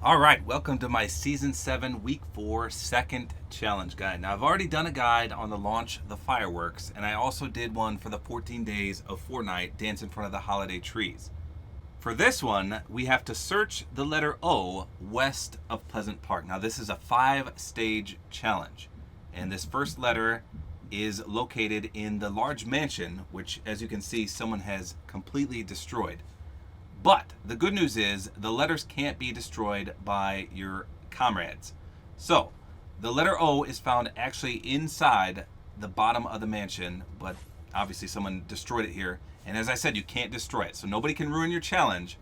All right, welcome to my Season 7, Week 4, second challenge guide. Now, I've already done a guide on the launch the fireworks, and I also did one for the 14 days of Fortnite, dance in front of the holiday trees. For this one, we have to search the letter O west of Pleasant Park. Now, this is a 5-stage challenge, and this first letter is located in the large mansion, which, as you can see, someone has completely destroyed. But the good news is the letters can't be destroyed by your comrades. So the letter O is found actually inside the bottom of the mansion, but obviously someone destroyed it here. And as I said, you can't destroy it. So nobody can ruin your challenge.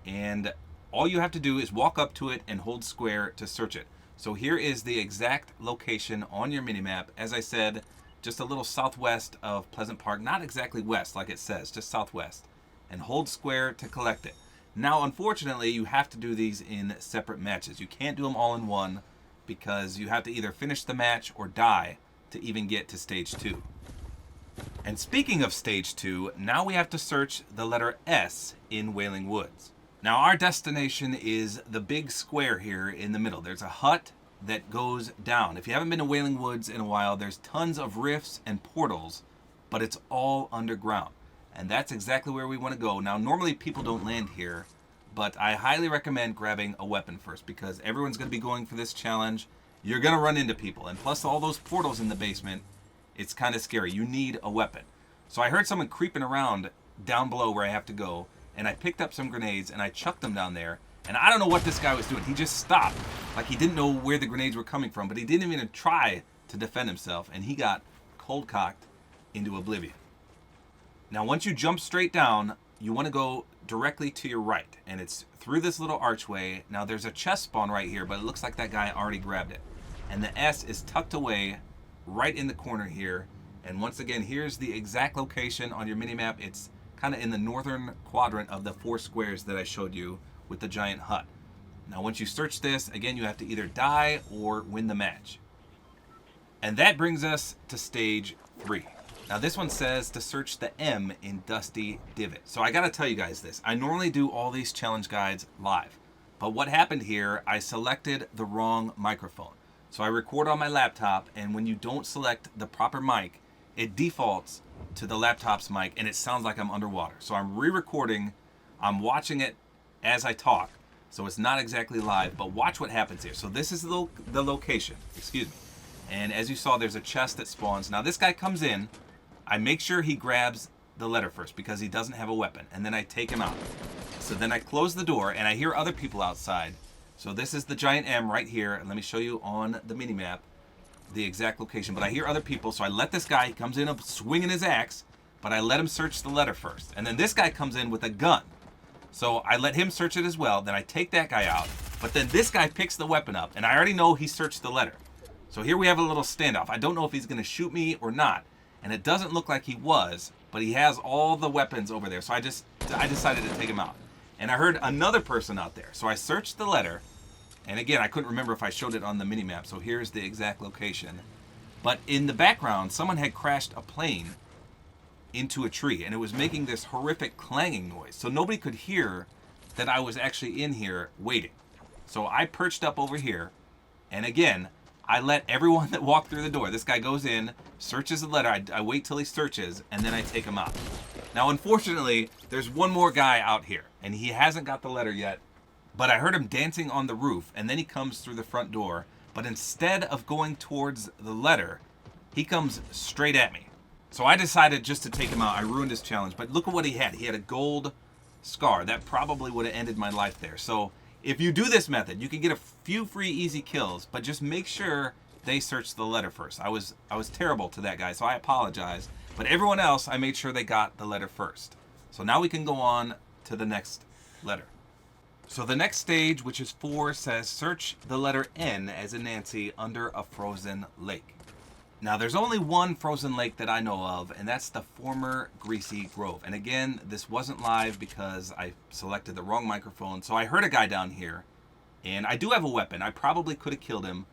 And all you have to do is walk up to it and hold square to search it. So here is the exact location on your minimap. As I said, just a little southwest of Pleasant Park. Not exactly west like it says, just southwest. And hold square to collect it. Now, unfortunately, you have to do these in separate matches. You can't do them all in one because you have to either finish the match or die to even get to stage 2. And speaking of stage 2, now we have to search the letter S in Wailing Woods. Now, our destination is the big square here in the middle. There's a hut that goes down. If you haven't been to Wailing Woods in a while, there's tons of rifts and portals, but it's all underground. And that's exactly where we want to go. Now, normally people don't land here, but I highly recommend grabbing a weapon first because everyone's going to be going for this challenge. You're going to run into people. And plus all those portals in the basement, it's kind of scary. You need a weapon. So I heard someone creeping around down below where I have to go, and I picked up some grenades and I chucked them down there. And I don't know what this guy was doing. He just stopped. Like he didn't know where the grenades were coming from, but he didn't even try to defend himself. And he got cold-cocked into oblivion. Now, once you jump straight down, you want to go directly to your right, and it's through this little archway. Now, there's a chest spawn right here, but it looks like that guy already grabbed it. And the S is tucked away right in the corner here. And once again, here's the exact location on your minimap. It's kind of in the northern quadrant of the 4 squares that I showed you with the giant hut. Now, once you search this, again, you have to either die or win the match. And that brings us to stage 3. Now this one says to search the M in Dusty Divot. So I gotta tell you guys this. I normally do all these challenge guides live. But what happened here, I selected the wrong microphone. So I record on my laptop, and when you don't select the proper mic, it defaults to the laptop's mic and it sounds like I'm underwater. So I'm re-recording, I'm watching it as I talk. So it's not exactly live, but watch what happens here. So this is the location, excuse me. And as you saw, there's a chest that spawns. Now this guy comes in, I make sure he grabs the letter first because he doesn't have a weapon, and then I take him out. So then I close the door, and I hear other people outside. So this is the giant M right here, and let me show you on the minimap the exact location. But I hear other people, so I let this guy, he comes in swinging his axe, but I let him search the letter first. And then this guy comes in with a gun. So I let him search it as well, then I take that guy out, but then this guy picks the weapon up, and I already know he searched the letter. So here we have a little standoff. I don't know if he's going to shoot me or not. And it doesn't look like he was, but he has all the weapons over there. So I decided to take him out. And I heard another person out there. So I searched the letter. And again, I couldn't remember if I showed it on the minimap. So here's the exact location. But in the background, someone had crashed a plane into a tree. And it was making this horrific clanging noise. So nobody could hear that I was actually in here waiting. So I perched up over here. And again, I let everyone that walked through the door. This guy goes in, searches the letter. I wait till he searches, and then I take him out. Now, unfortunately, there's one more guy out here, and he hasn't got the letter yet. But I heard him dancing on the roof, and then he comes through the front door. But instead of going towards the letter, he comes straight at me. So I decided just to take him out. I ruined his challenge. But look at what he had. He had a gold scar. That probably would have ended my life there. So if you do this method, you can get a few free easy kills, but just make sure they search the letter first. I was terrible to that guy, so I apologize. But everyone else, I made sure they got the letter first. So now we can go on to the next letter. So the next stage, which is 4, says search the letter N as in Nancy under a frozen lake. Now there's only one frozen lake that I know of, and that's the former Greasy Grove. And again, this wasn't live because I selected the wrong microphone. So I heard a guy down here, and I do have a weapon. I probably could have killed him,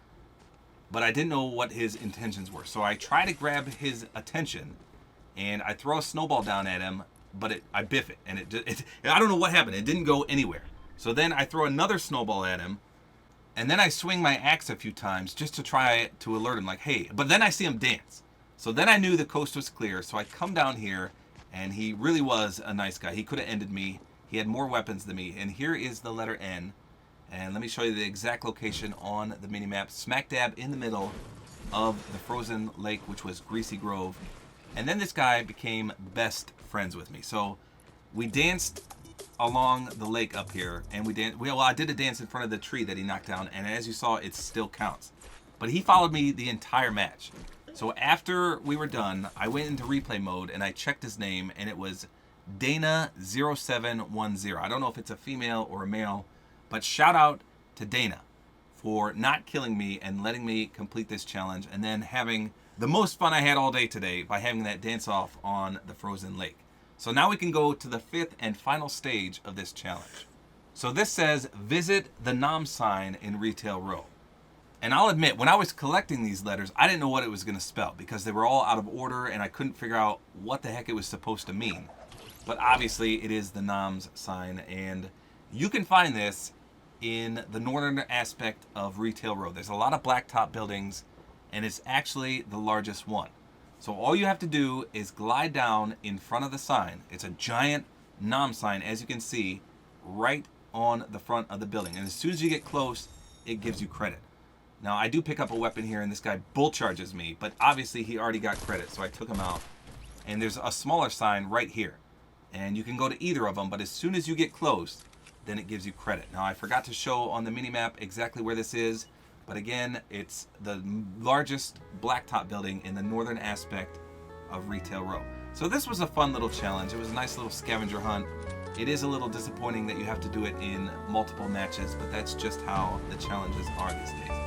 but I didn't know what his intentions were. So I try to grab his attention, and I throw a snowball down at him, but I biff it, and I don't know what happened. It didn't go anywhere. So then I throw another snowball at him, and then I swing my axe a few times just to try to alert him, like, hey, but then I see him dance. So then I knew the coast was clear, so I come down here, and he really was a nice guy. He could have ended me. He had more weapons than me, and here is the letter N. And let me show you the exact location on the mini-map, smack dab in the middle of the frozen lake, which was Greasy Grove. And then this guy became best friends with me. So we danced along the lake up here, and I did a dance in front of the tree that he knocked down, and as you saw, it still counts. But he followed me the entire match. So after we were done, I went into replay mode and I checked his name, and it was Dana0710. I don't know if it's a female or a male, but shout out to Dana for not killing me and letting me complete this challenge, and then having the most fun I had all day today by having that dance off on the frozen lake. So now we can go to the 5th and final stage of this challenge. So this says, visit the NOMS sign in Retail Row. And I'll admit, when I was collecting these letters, I didn't know what it was going to spell because they were all out of order and I couldn't figure out what the heck it was supposed to mean. But obviously it is the NOMS sign, and you can find this in the northern aspect of Retail Row. There's a lot of blacktop buildings, and it's actually the largest one. So all you have to do is glide down in front of the sign. It's a giant NOM sign, as you can see, right on the front of the building. And as soon as you get close, it gives you credit. Now, I do pick up a weapon here, and this guy bull charges me, but obviously he already got credit, so I took him out. And there's a smaller sign right here. And you can go to either of them, but as soon as you get close, then it gives you credit. Now, I forgot to show on the mini-map exactly where this is, but again, it's the largest blacktop building in the northern aspect of Retail Row. So this was a fun little challenge. It was a nice little scavenger hunt. It is a little disappointing that you have to do it in multiple matches, but that's just how the challenges are these days.